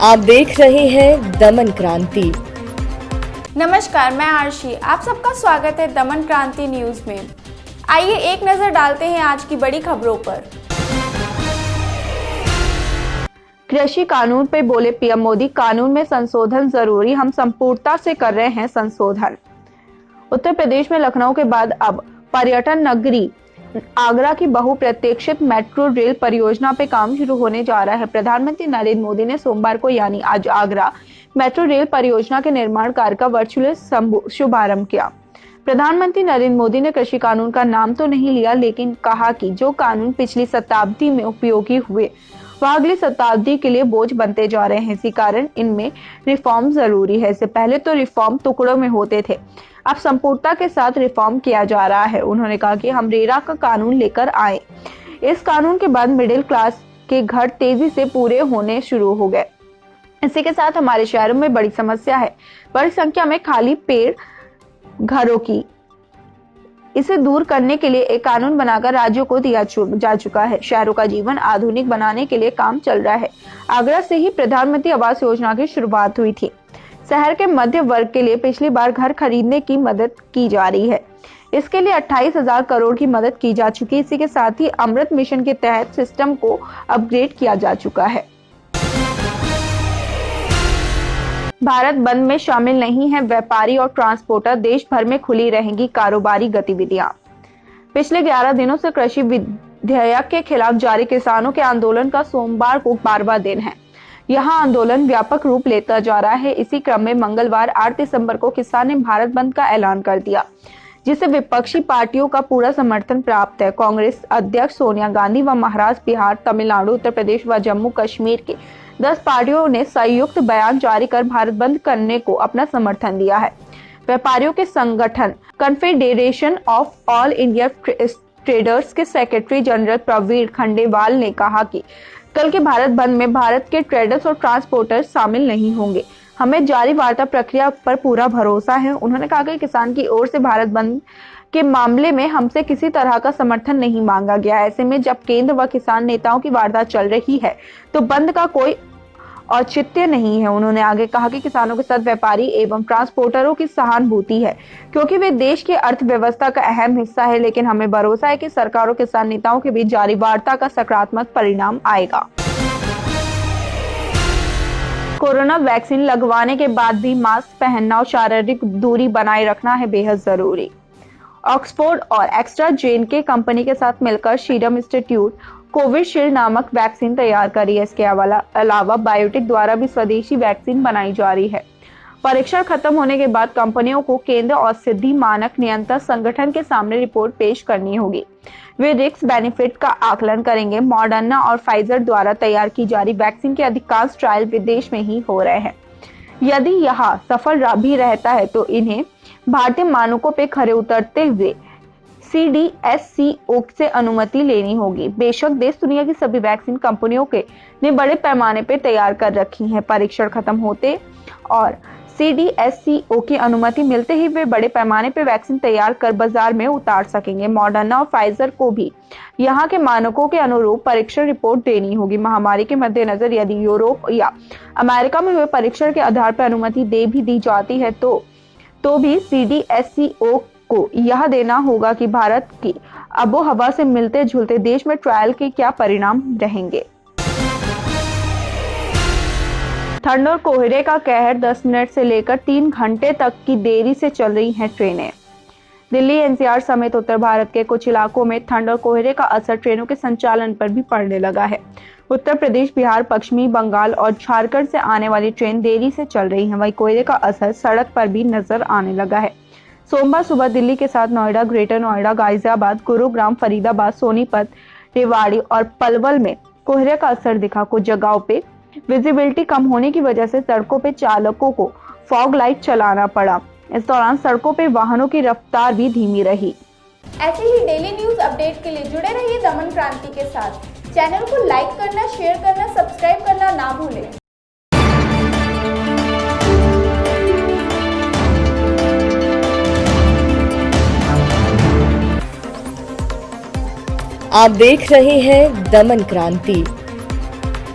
आप देख रहे हैं दमन क्रांति। नमस्कार, मैं आरशी। आप सबका स्वागत है दमन क्रांति न्यूज में। आइए एक नजर डालते हैं आज की बड़ी खबरों पर। कृषि कानून पे बोले पीएम मोदी, कानून में संशोधन जरूरी, हम संपूर्णता से कर रहे हैं संशोधन। उत्तर प्रदेश में लखनऊ के बाद अब पर्यटन नगरी आगरा की बहुप्रतीक्षित मेट्रो रेल परियोजना पे काम शुरू होने जा रहा है। प्रधानमंत्री नरेंद्र मोदी ने सोमवार को यानी आज आगरा मेट्रो रेल परियोजना के निर्माण कार्य का वर्चुअल शुभारंभ किया। प्रधानमंत्री नरेंद्र मोदी ने कृषि कानून का नाम तो नहीं लिया, लेकिन कहा कि जो कानून पिछली शताब्दी में उपयोगी हुए वह अगली शताब्दी के लिए बोझ बनते जा रहे हैं। इसी कारण इनमें रिफॉर्म जरूरी है। इससे पहले तो रिफॉर्म टुकड़ों में होते थे, अब संपूर्णता के साथ रिफॉर्म किया जा रहा है। उन्होंने कहा कि हम रेरा का कानून लेकर आए। इस कानून के बाद मिडिल क्लास के घर तेजी से पूरे होने शुरू हो गए। इसी के साथ हमारे शहरों में बड़ी समस्या है, बड़ी संख्या में खाली पेड़ घरों की। इसे दूर करने के लिए एक कानून बनाकर राज्यों को दिया जा चुका है। शहरों का जीवन आधुनिक बनाने के लिए काम चल रहा है। आगरा से ही प्रधानमंत्री आवास योजना की शुरुआत हुई थी। शहर के मध्य वर्ग के लिए पिछली बार घर खरीदने की मदद की जा रही है। इसके लिए 28,000 करोड़ की मदद की जा चुकी है। इसी के साथ ही अमृत मिशन के तहत सिस्टम को अपग्रेड किया जा चुका है। भारत बंद में शामिल नहीं है व्यापारी और ट्रांसपोर्टर, देश भर में खुली रहेंगी कारोबारी गतिविधियां। पिछले 11 दिनों से कृषि विधेयक के खिलाफ जारी किसानों के आंदोलन का सोमवार को 12वां दिन है। यहां आंदोलन व्यापक रूप लेता जा रहा है। इसी क्रम में मंगलवार 8 दिसंबर को किसान ने भारत बंद का ऐलान कर दिया, जिसे विपक्षी पार्टियों का पूरा समर्थन प्राप्त है। कांग्रेस अध्यक्ष सोनिया गांधी व महाराष्ट्र, बिहार, तमिलनाडु, उत्तर प्रदेश व जम्मू कश्मीर के 10 पार्टियों ने संयुक्त बयान जारी कर भारत बंद करने को अपना समर्थन दिया है। व्यापारियों के संगठन confederation of all India traders के सेक्रेटरी जनरल प्रवीण खंडेवाल ने कहा कि कल के भारत बंद में भारत के ट्रेडर्स और ट्रांसपोर्टर्स शामिल नहीं होंगे। हमें जारी वार्ता प्रक्रिया पर पूरा भरोसा है। उन्होंने कहा कि किसान की औरत से भारत बंद के मामले में हमसे किसी तरह का समर्थन नहीं मांगा गया। ऐसे में जब केंद्र व किसान नेताओं की वार्ता चल रही है तो बंद का कोई औचित्य नहीं है। उन्होंने आगे कहा कि किसानों के साथ व्यापारी एवं ट्रांसपोर्टरों की सहानुभूति है, क्योंकि वे देश की अर्थव्यवस्था का अहम हिस्सा है। लेकिन हमें भरोसा है कि सरकार और किसान नेताओं के बीच जारी वार्ता का सकारात्मक परिणाम आएगा। कोरोना वैक्सीन लगवाने के बाद भी मास्क पहनना और शारीरिक दूरी बनाए रखना है बेहद जरूरी। ऑक्सफोर्ड और एस्ट्राजेनेका कंपनी के साथ मिलकर सीरम इंस्टीट्यूट कोविशील्ड नामक वैक्सीन तैयार करी है। इसके अलावा बायोटेक द्वारा भी स्वदेशी वैक्सीन बनाई जा रही है। परीक्षण खत्म होने के बाद कंपनियों को केंद्र औषधि मानक नियंत्रण संगठन के सामने रिपोर्ट पेश करनी होगी। वे रिस्क बेनिफिट का आकलन करेंगे। मॉडर्ना और फाइजर द्वारा तैयार की जा रही वैक्सीन के अधिकांश ट्रायल विदेश में ही हो रहे हैं। यदि यह सफल भी रहता है तो इन्हें भारतीय मानकों पे खरे उतरते हुए CDSCO से अनुमति लेनी होगी। बेशक देश दुनिया की सभी वैक्सीन कंपनियों के ने बड़े पैमाने पर तैयार कर रखी है। परीक्षण खत्म होते और CDSCO की अनुमति मिलते ही वे बड़े पैमाने पर वैक्सीन तैयार कर बाजार में उतार सकेंगे। मॉडर्ना और फाइजर को भी यहाँ के मानकों के अनुरूप परीक्षण रिपोर्ट देनी होगी। महामारी के मद्देनजर यदि यूरोप या अमेरिका में हुए परीक्षण के आधार पर अनुमति दी जाती है तो भी CDSCO को यह देना होगा कि भारत की आबोहवा से मिलते जुलते देश में ट्रायल के क्या परिणाम रहेंगे। ठंड और कोहरे का कहर, 10 मिनट से लेकर 3 घंटे तक की देरी से चल रही हैं ट्रेनें। दिल्ली NCR समेत उत्तर भारत के कुछ इलाकों में ठंड और कोहरे का असर ट्रेनों के संचालन पर भी पड़ने लगा है। उत्तर प्रदेश, बिहार, पश्चिमी बंगाल और झारखंड से आने वाली ट्रेन देरी से चल रही है। वहीं कोहरे का असर सड़क पर भी नजर आने लगा है। सोमवार सुबह दिल्ली के साथ नोएडा, ग्रेटर नोएडा, गाजियाबाद, गुरुग्राम, फरीदाबाद, सोनीपत, रेवाड़ी और पलवल में कोहरे का असर दिखा। कुछ जगहों पे विजिबिलिटी कम होने की वजह से सड़कों पे चालकों को फॉग लाइट चलाना पड़ा। इस दौरान सड़कों पे वाहनों की रफ्तार भी धीमी रही। ऐसे ही डेली न्यूज अपडेट के लिए जुड़े रहिए दमन क्रांति के साथ। चैनल को लाइक करना, शेयर करना, सब्सक्राइब करना ना भूलें। आप देख रहे हैं दमन क्रांति।